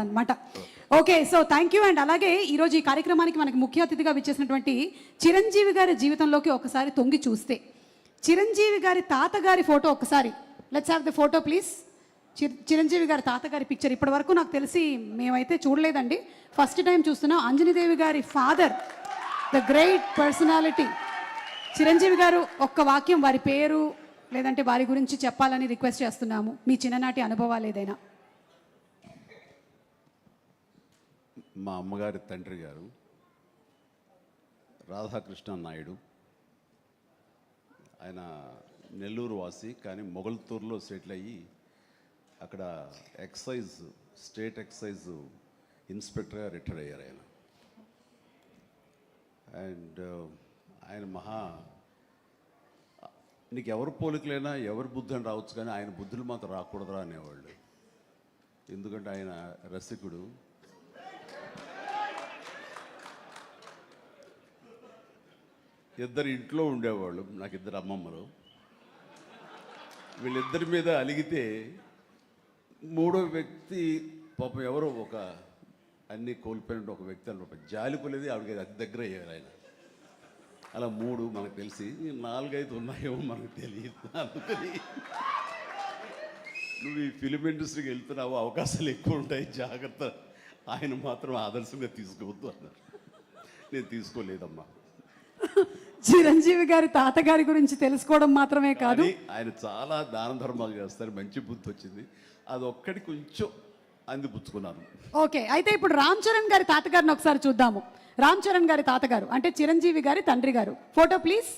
అన్నమాట. Okay, so thank you. And అలాగే ఈరోజు ఈ కార్యక్రమానికి మనకి ముఖ్య అతిథిగా విచ్చేసినటువంటి చిరంజీవి గారి జీవితంలోకి ఒకసారి తొంగి చూస్తే చిరంజీవి గారి తాతగారి ఫోటో ఒకసారి let's have the photo please. Chiranjeevi గారి తాతగారి పిక్చర్ ఇప్పటి వరకు నాకు తెలిసి మేమైతే చూడలేదండి, ఫస్ట్ టైం చూస్తున్నాం. అంజనీదేవి గారి father, the great personality Chiranjeevi గారు. ఒక్క వాక్యం వారి పేరు లేదంటే వారి గురించి చెప్పాలని రిక్వెస్ట్ చేస్తున్నాము, మీ చిన్ననాటి అనుభవాలు ఏదైనా. మా అమ్మగారి తండ్రి గారు రాధాకృష్ణ నాయుడు. ఆయన నెల్లూరు వాసి, కానీ మొగల్తూరులో సెటిల్ అయ్యి అక్కడ స్టేట్ ఎక్సైజ్ ఇన్స్పెక్టర్గా రిటైర్ అయ్యారు ఆయన. అండ్ ఆయన నీకు ఎవరు పోలికలైనా ఎవరి బుద్ధి అని రావచ్చు, కానీ ఆయన బుద్ధులు మాత్రం రాకూడదురా అనేవాళ్ళు. ఎందుకంటే ఆయన రసికుడు. ఇద్దరు ఇంట్లో ఉండేవాళ్ళు, నాకు ఇద్దరు అమ్మమ్మలు. వీళ్ళిద్దరి మీద అలిగితే మూడో వ్యక్తి పాపం ఎవరో ఒక అన్నీ కోల్పోయిన ఒక వ్యక్తి అన్నమాట, జాలిపోలేదు, ఆవిడకి అతి దగ్గర అయ్యారు ఆయన. అలా మూడు మనకు తెలిసి 4-5 ఉన్నాయేమో మనకు తెలియదు. అందుకని నువ్వు ఈ ఫిలిం ఇండస్ట్రీకి వెళ్తున్నావు, అవకాశాలు ఎక్కువ ఉంటాయి, జాగ్రత్త, ఆయన మాత్రం ఆదర్శంగా తీసుకోవద్దు అన్నారు. నేను తీసుకోలేదమ్మా. చిరంజీవి గారి తాతగారి గురించి తెలుసుకోవడం మాత్రమే కాదు, ఆయన చాలా దాన ధర్మాలు చేస్తారు, మంచి బుద్ధి వచ్చింది, అది ఒక్కటి కొంచెం అందిపుచ్చుకున్నాను. ఓకే, అయితే ఇప్పుడు రామ్ చరణ్ గారి తాతగారిని ఒకసారి చూద్దాము. రామ్ చరణ్ గారి తాతగారు అంటే చిరంజీవి గారి తండ్రి గారు, ఫోటో ప్లీజ్.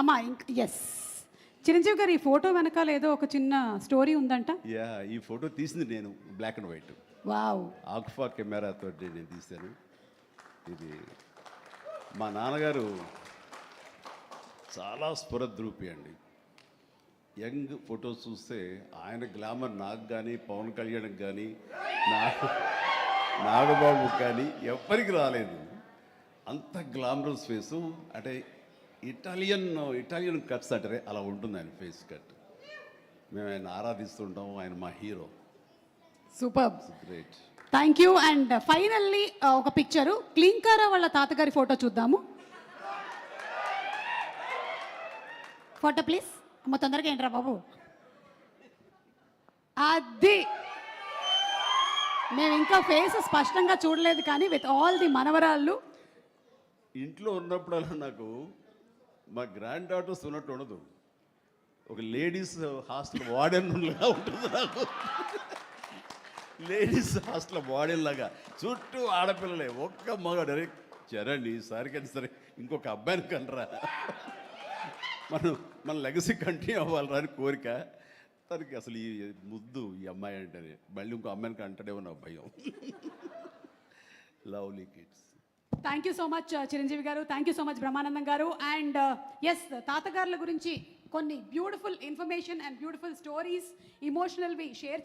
అమ్మా ఎస్, చిరంజీవి గారు ఈ ఫోటో వెనకాల ఏదో ఒక చిన్న స్టోరీ ఉందంట. ఈ ఫోటో తీసింది నేను, బ్లాక్ అండ్ వైట్. వావ్. ఆక్ఫా కెమెరాతో నేను తీశాను. ఇది మా నాన్నగారు చాలా స్ఫురద్రూపి అండి. యంగ్ ఫొటోస్ చూస్తే ఆయన గ్లామర్ నాకు కానీ, పవన్ కళ్యాణ్కి కానీ, నాగబాబుకి కానీ ఎవ్వరికి రాలేదు. అంత గ్లామరస్ ఫేసు, అంటే ఇటాలియన్ కట్స్ అంటారే అలా ఉంటుంది ఆయన ఫేస్ కట్. మేము ఆయన ఆరాధిస్తుంటాం, ఆయన మా hero. Super, great, thank you. And finally ఒక పిక్చరు, క్లీంకారా వాళ్ళ తాతగారి ఫోటో చూద్దాము. Photo please. అమ్మ తొందరగా ఏంట్రా బాబు, అది మేము ఇంకా ఫేస్ స్పష్టంగా చూడలేదు, కానీ విత్ ఆల్ ది మనవరాళ్ళు ఇంట్లో ఉన్నప్పుడల్లా నాకు మా గ్రాండ్ డాటర్స్ ఉన్నట్టు ఉండదు, ఒక లేడీస్ హాస్టల్ వార్డెన్లాగా ఉంటుంది నాకు. లేడీస్ హాస్టల్ వార్డెన్ లాగా, చుట్టూ ఆడపిల్లలే, ఒక్క మగాడు. అరే చరణ్ ఈసారికైనా సరే ఇంకొక అబ్బాయిని కనరా, మన లెగసీ కంటిన్యూ అవ్వాలరా అని కోరిక. తనకి అసలు ఈ ముద్దు ఈ అమ్మాయి అంటేనే మళ్ళీ ఇంకో అమ్మాయిని అంటాడేమో నా భయం. Lovely kids. Thank you so much Chiranjeevi garu, thank you so much Brahmanandam garu. And yes, తాతగారుల గురించి కొన్ని beautiful information and beautiful stories, ఇమోషనల్వి షేర్